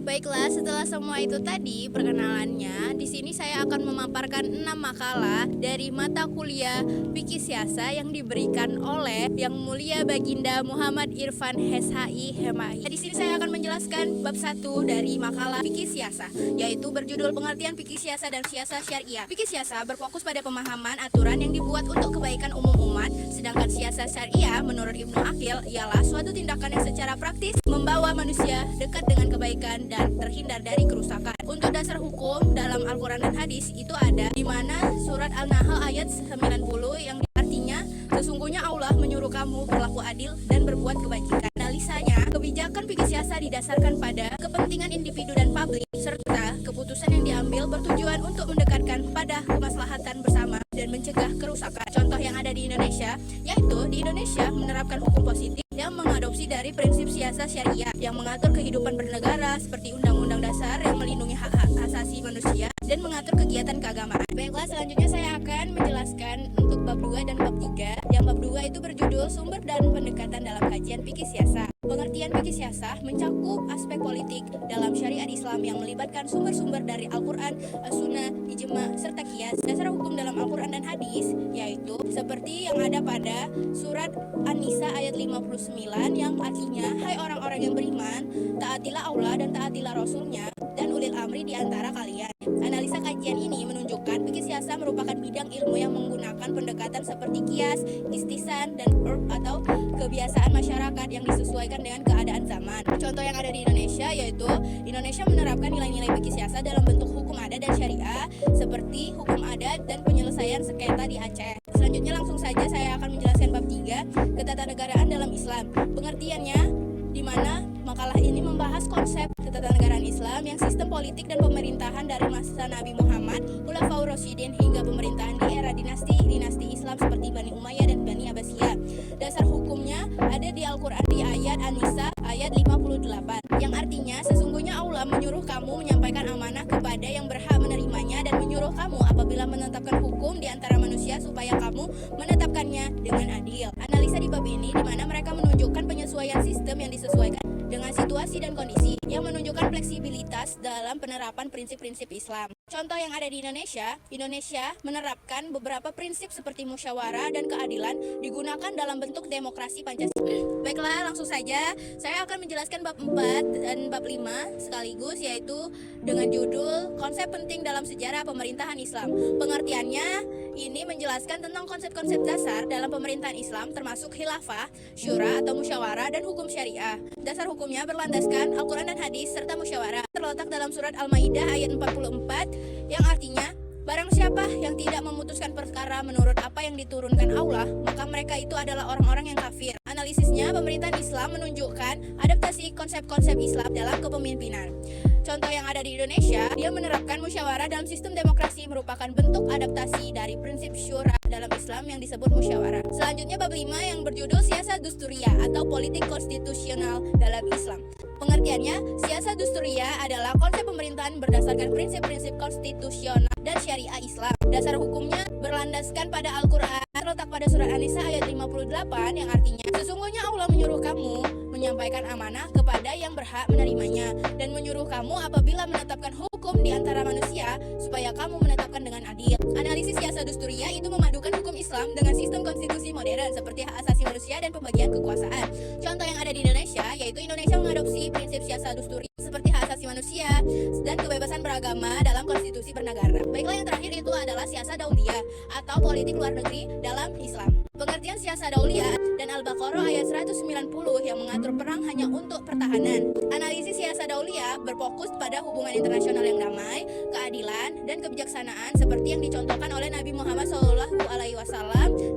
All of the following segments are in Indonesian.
Baiklah, setelah semua itu tadi perkenalannya, di sini saya akan memaparkan 6 makalah dari mata kuliah Fikih Siasa yang diberikan oleh Yang Mulia Baginda Muhammad Irfan SHI HMI. Di sini saya akan menjelaskan bab 1 dari makalah Fikih Siasa, yaitu berjudul Pengertian Fikih Siasa dan Siasa Syariah. Fikih Siasa berfokus pada pemahaman aturan yang dibuat untuk kebaikan umum umat, sedangkan siasa syariah menurut Ibnu Aqil ialah suatu tindakan yang secara praktis membawa manusia dekat dengan kebaikan dan terhindar dari kerusakan. Untuk dasar hukum dalam Al-Quran dan hadis itu ada di mana surat Al-Nahl ayat 90 yang artinya sesungguhnya Allah menyuruh kamu berlaku adil dan berbuat kebajikan. Analisanya, kebijakan fikih siasa didasarkan pada kepentingan individu dan publik serta keputusan yang diambil bertujuan untuk mendekatkan pada kemaslahatan bersama dan mencegah kerusakan. Contoh yang ada di Indonesia, yaitu di Indonesia menerapkan hukum positif yang mengadopsi dari prinsip siasa syariah yang mengatur kehidupan bernegara seperti Undang-Undang Dasar yang melindungi hak-hak asasi manusia dan mengatur kegiatan keagamaan. Baiklah, selanjutnya saya akan menjelaskan untuk bab 2 dan bab 3. Yang bab 2 itu berjudul Sumber dan Pendekatan dalam Kajian Fikih Siasa. Pengertian fikih siasa mencakup aspek politik dalam syariat Islam yang melibatkan sumber-sumber dari Al-Quran, As-Sunnah, Ijma, serta Qiyas. Dasar hukum dalam Al-Quran dan hadis yaitu seperti yang ada pada surat An-Nisa ayat 59 yang artinya, hai orang-orang yang beriman, taatilah Allah dan taatilah Rasulnya dan ulil amri di antara kalian. Analisa kajian ini menunjukkan fikih siasa merupakan bidang ilmu yang menggunakan pendekatan seperti kias, istisan, dan urf atau kebiasaan masyarakat yang disesuaikan dengan keadaan zaman. Contoh yang ada di Indonesia yaitu Indonesia menerapkan nilai-nilai fikih siasa dalam bentuk hukum adat dan syariah seperti hukum adat dan penyelesaian sengketa di Aceh. Selanjutnya langsung saja saya akan menjelaskan bab 3, ketatanegaraan dalam Islam. Pengertiannya di mana makalah ini membahas konsep ketatanegaraan Islam yang sistem politik dan pemerintahan dari masa Nabi Muhammad, Khulafaur Rasyidin hingga pemerintahan di era dinasti Islam seperti Bani Umayyah dan Bani Abbasiyah. Dasar hukumnya ada di Al-Quran di ayat An-Nisa ayat 58 yang artinya sesungguhnya Allah menyuruh kamu menyampaikan amanah kepada yang berhak menerimanya dan menyuruh kamu apabila menetapkan hukum di antara manusia supaya kamu menetapkannya dengan adil. Analisa di bab ini di mana mereka menunjukkan penyesuaian sistem yang disesuaikan dengan situasi dan kondisi yang menunjukkan fleksibilitas dalam penerapan prinsip-prinsip Islam. Contoh yang ada di Indonesia menerapkan beberapa prinsip seperti musyawarah dan keadilan digunakan dalam bentuk demokrasi Pancasila. Baiklah, langsung saja saya akan menjelaskan bab 4 dan bab 5 sekaligus yaitu dengan judul Konsep Penting dalam Sejarah Pemerintahan Islam. Pengertiannya ini menjelaskan tentang konsep-konsep dasar dalam pemerintahan Islam termasuk khilafah, syura atau musyawarah dan hukum syariah. Dasar hukumnya berlandaskan Al-Quran dan hadis serta musyawarah. Terletak dalam surat Al-Maidah ayat 44 yang artinya barang siapa yang tidak memutuskan perkara menurut apa yang diturunkan Allah, maka mereka itu adalah orang-orang yang kafir. Analisisnya, pemerintahan Islam menunjukkan adaptasi konsep-konsep Islam dalam kepemimpinan. Contoh yang ada di Indonesia, dia menerapkan musyawarah dalam sistem demokrasi merupakan bentuk adaptasi dari prinsip syura dalam Islam yang disebut musyawarah. Selanjutnya bab 5 yang berjudul Siasat Dusturiyah atau politik konstitusional dalam Islam. Pengertiannya, siasat dusturiyah adalah konsep pemerintahan berdasarkan prinsip-prinsip konstitusional dan syariah Islam. Dasar hukumnya berlandaskan pada Al-Quran, terletak pada surat An-Nisa ayat 58 yang artinya, sesungguhnya Allah menyuruh kamu menyampaikan amanah kepada yang berhak menerimanya dan menyuruh kamu apabila menetapkan hukum di antara manusia supaya kamu menetapkan dengan adil. Analisis siasat dusturiyah itu memadukan hukum Islam dengan sistem konstitusi modern seperti hak asasi manusia dan pembagian kekuasaan. Contoh yang ada di Indonesia yaitu Indonesia mengadopsi prinsip siasat dusturi seperti hak asasi manusia dan kebebasan beragama dalam konstitusi bernegara. Baiklah, yang terakhir itu adalah siasat dauliyah atau politik luar negeri dalam Islam. Pengertian siasat dauliyah dan Al-Baqarah ayat 190 yang mengatur perang hanya untuk pertahanan. Analisis siasat dauliyah berfokus pada hubungan internasional yang damai, keadilan, dan kebijaksanaan seperti yang dicontohkan oleh Nabi Muhammad SAW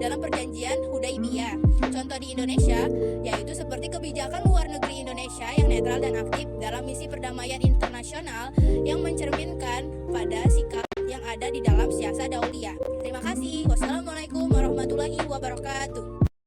dalam perjanjian Hudaybiyah. Contoh di Indonesia yaitu seperti kebijakan luar negeri Indonesia yang netral dan aktif dalam misi perdamaian internasional yang mencerminkan pada sikap yang ada di dalam siasat dauliyah. Terima kasih. Wassalamualaikum warahmatullahi wabarakatuh.